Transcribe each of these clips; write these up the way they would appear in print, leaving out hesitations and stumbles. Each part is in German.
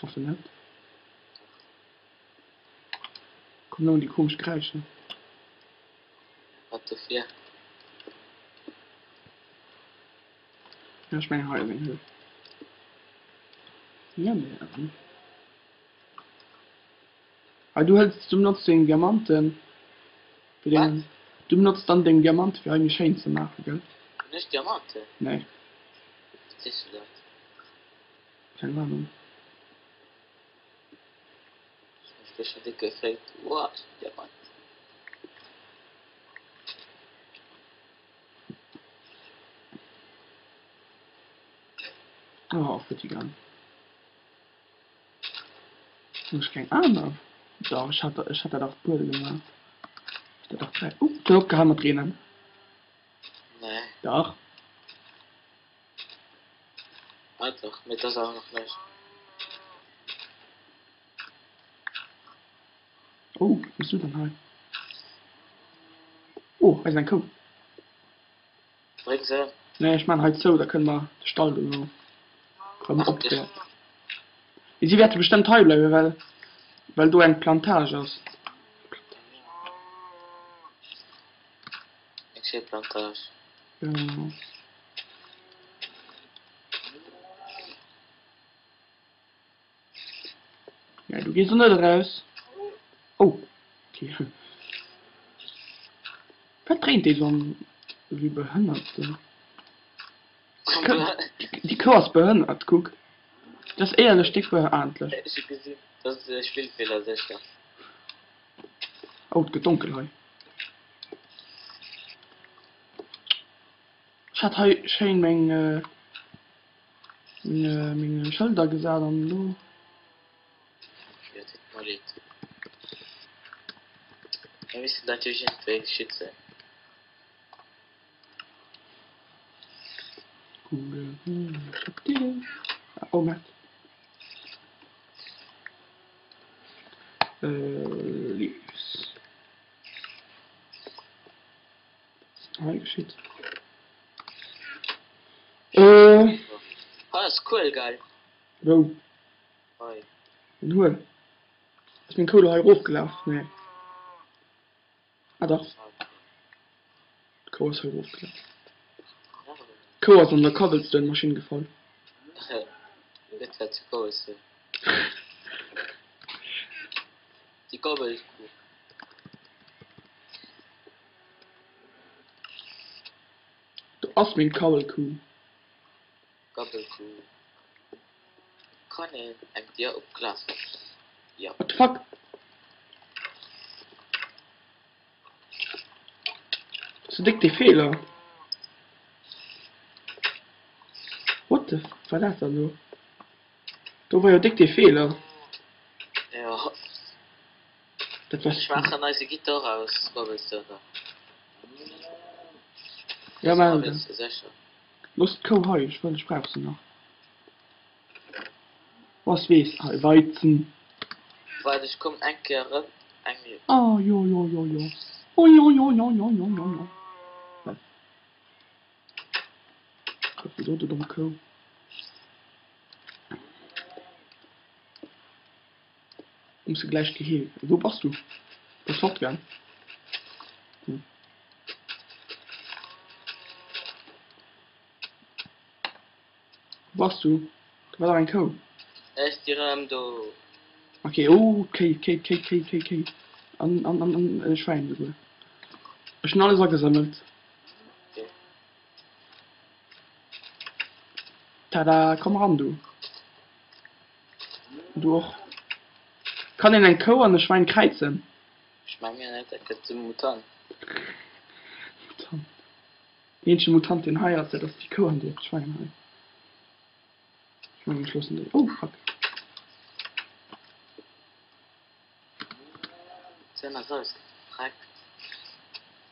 Ich hoffe nicht. Kommen nun die komisch Kreischen. Was du für? Ja, ich meine Heil, wenn ja, mehr. Aber du benutzt den Diamanten. Für den, du benutzt dann den Diamant für eine Chain zu machen, gell? Nicht Diamante? Nee, Was ist das? keine Ahnung. Ich bin schon dick gefragt. Wow, Diamant. Oh, auf bitte gern. Ich kein Arme. Doch, ich hatte doch Brille gemacht. Ich hatte doch Zeit. Doch, geheime drinnen. Nee, Doch. halt doch, mit das auch noch nicht. Oh, was bist du denn halt? Oh, ist ein Kuh. Bring sie. Ne, ich meine halt so, da können wir den Stall und so. Kommen Ach, abwehren. Sie wird bestimmt heil bleiben, weil du ein Plantage hast. Ich sehe Plantage. Ja. Ja, du gehst nicht raus. Oh. Okay. Verdreht die so wie behindert. Die Kuh ist behindert, guck. Das ist eher ein Stück behindert. Ich hab gesehen, das ist der Spielfehler, sicher. Oh, es dunkel. Ich hatte heute schön meine Schulter gesagt und du. Ja, das mal lieb. Wir müssen natürlich nicht wegen schützen. Oh, Mist. Leaves. Ah, shit. Oh, das ist cool, geil. Wo? Hi. Nur. Ich bin cool hier hochgelaufen. Nee. Ah, doch. Kohl ist hier hochgelaufen. Kohl ist an der Cobblestone-Maschine gefallen. Wird halt zu cool ist. Die Gabel ist cool. Du hast mir ein Kabelkuh. Gabel cool. Kann ich ein dir auf Glas? Ja. What the fuck? Das ist dick die Fehler. What the fuck war das also? Da war ja dick die Fehler. Ja. Das war Ich mache eine neue Gitarre aus Gabelstone. ja, mal. Sicher. Lust Kohl heu, ich will, ich brauch's noch. Was weiß? Weizen. Weil ich komme ein Kerl, eigentlich. Ah, jo, jo, jo, jo. Oh, jo, jo, jo, jo, jo, jo, jo. Was? Wieso du dumme Kohl? Musst du gleich geheilt. Wo bist du? Das fortgehen. Hm. Wo bist du? Da war da ein Kohl. Echt, die du. Okay, oh, okay. An Schwein, bitte. Ich schon alles gesammelt. Okay. Tada, komm ran, du. Du auch. Kann in ein Kohl an ein Schwein kreuzen? Ich meine ja nicht, er könnte zum Mutant. Die ähnliche Mutant den heiert, dass die Kohl an das Schwein hat. Ich meine, geschlossen. Oh, fuck. Sehr nach raus. Frag.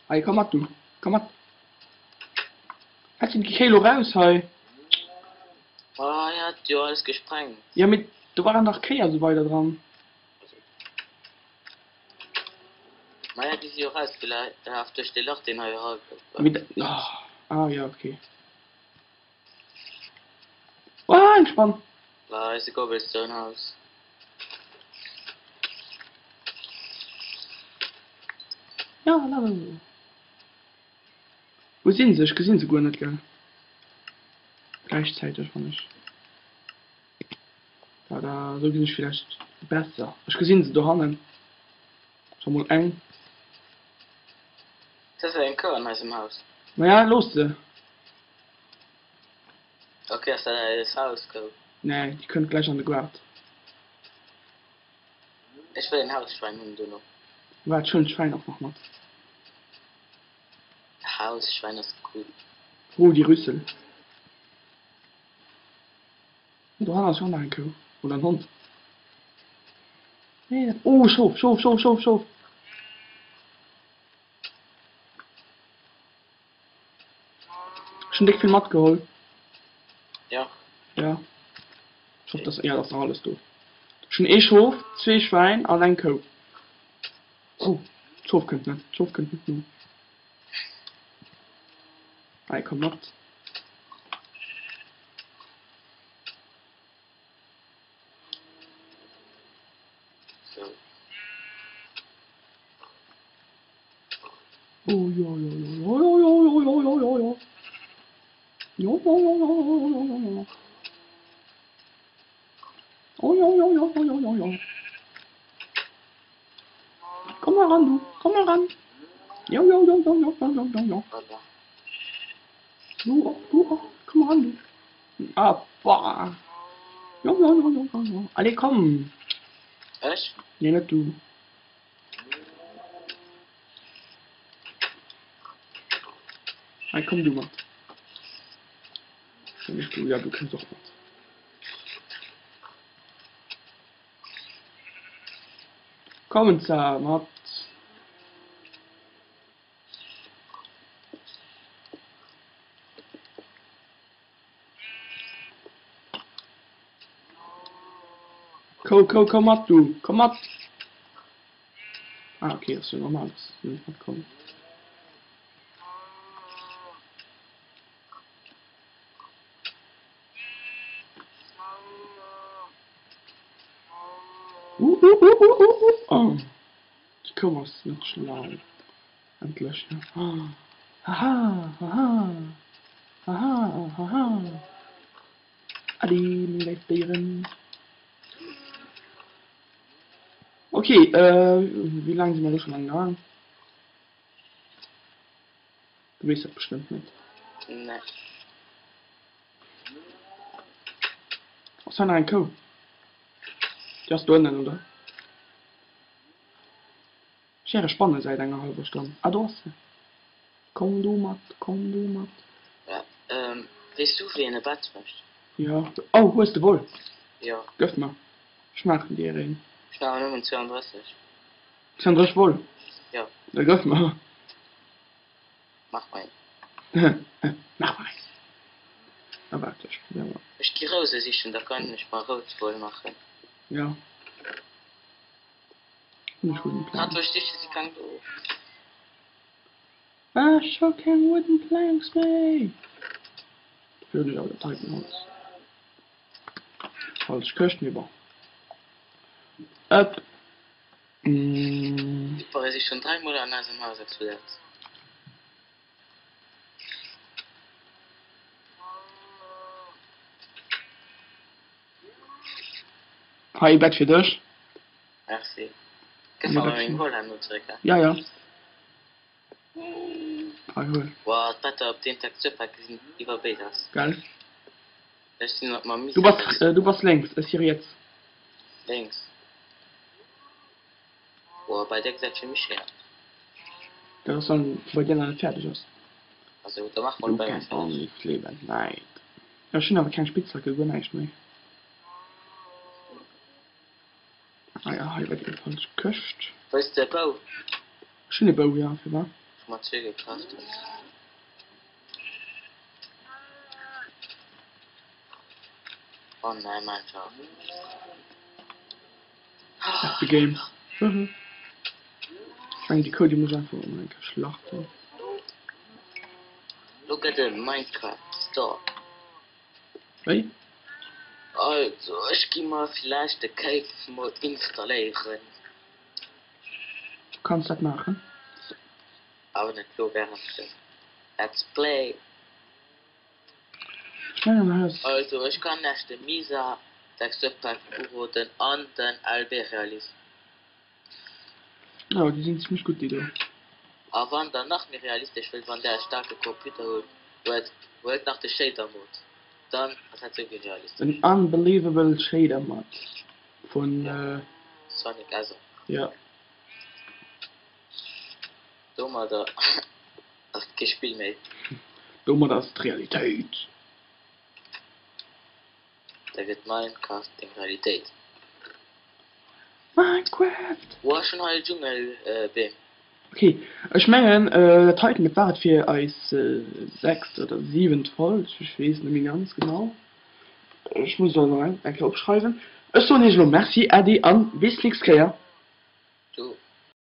Hey, komm ab, du. Komm ab. Hat die Kilo raus, hey. Oh, er hat ja alles gesprengt. Ja, mit. Du waren noch Kea so weiter dran. Meiner die hier raus, vielleicht er hat durch die Loch den Heuer. Mit. Oh. Ah, ja, okay. Ah, entspannt. Da ist ein Cobblestone-Haus. Ja, la. Wo sind sie? Ich gesehen sie gar nicht, gell? Gleichzeitig fand ich. Da so bin ich vielleicht besser. Ich gesehen sie da hangen. Schon mal eng. Das ist ein Korn aus dem Haus. Naja, los sie. Okay, das ist das Haus gekommen. Nee, die können gleich an der Guard. Ich will ein Hausschwein und du noch. Warte, schon ein Schwein auch noch mal. Hausschwein ist cool. Oh, die Rüssel. Da haben wir schon einen Kuh. Oder ein Hund. Nee. Oh, Schaf. Schon dick viel Matt geholt. Ja. Ja. Ich hoffe, das ist alles durch. Schon Schaf, 2 Schwein und ein Kuh. Oh, Schaf könnt nicht nur. Ei, komm noch. So. Oh, ja. Ja. Komm mal ran, du. Komm mal ran. Ja. Voilà. Du auch. Komm mal ran, du. Ah, boah. Ja. Alle komm. Echt? Nee, nicht du. Hey, komm du mal. Ja, nicht du, ja, du kannst doch mal. Komm, Matt. Komm, Matt, du. Komm, Matt. Ah, okay, das ist ja normal. Das ist nicht kommen. Oh. Ich komme aus nicht schlau. Endlich. Ja. Haha. Adi, Leitbären. Okay, wie lange sind wir schon angegangen? Du weißt das bestimmt nicht. Ne. Was ist denn ein Co? Die hast du innen, oder? Schere spannend seit einer halben Stunde. Ah, du hast sie. Komm du, Matt. Ja, weißt du, wie eine Bad möchte? Ja. Oh, wo ist der Wohl? Ja. Göff mal. Schmachen die rein. Ich habe nur 32. Xandrisch wohl. Ja, Da göff mal. mach mal. Mach mal. Aber warte, ich probier mal. Ich gehe raus, da kann ich mal rot voll machen. Ja. Nicht guten Plan. Gerade durch dich, sie kann du. Ah, show can wooden planks, mate. Für die Leute Titanholz. Falsch köcht mir aber. Up. War ich schon 3 Monate an diesem Haus explodiert. Hi, Bett für dich. Merci. Ja, Gefallen das mir in schon. Holland nur zurück. Ja. Hi, hol. Wow, das auf den Tag zu packen sind über Betas. Geil. Das sind noch mal mit. Du warst längst. Ist hier jetzt. Links. Wow, bei der gesagt für mich her. Das ist dann bei dir dann fertig ist. Also, da macht Du man bei mir kannst fertig. auch nicht leben. Nein. Ja, schön, aber kein Spitzhacke, gar nicht mehr. Ah ja, hier wird jedenfalls köcht. Wo ist der Bau? Schöne Bau, ja, für was? Ich mal zugekauft. Oh nein, mein Schau. That's the game. Ich meine, die Code, die muss einfach schlachten. Look at the Minecraft store. Hey? Oh, Also, ich gehe mal vielleicht den Cave-Mod installieren. Du kannst das machen. Aber nicht so während Let's Play. Schnell mal das. Also, ich kann nicht den Misa, der Pack den an den LB realisieren. Ja, die sind ziemlich gut, die da. Aber wenn dann noch mehr realistisch will, wenn der starke Computer holt nach der Shader-Mod, dann ist das irgendwie realistisch. Ein unbelievable Shader Mod. Von, Sonic, also. ja. So mal da. Das ist kein Spiel mehr. Dummer, das ist Realität. Da wird Minecraft in Realität. Minecraft! Wo hast du schon halt Dschungel, bin? Okay, ich meine, das heute mit Bart für als 6. oder 7. Folge, ich weiß nicht mehr ganz genau. Ich muss da noch ein aufschreiben. Ich so nicht nur merci, Adi, an bis nächstes Jahr.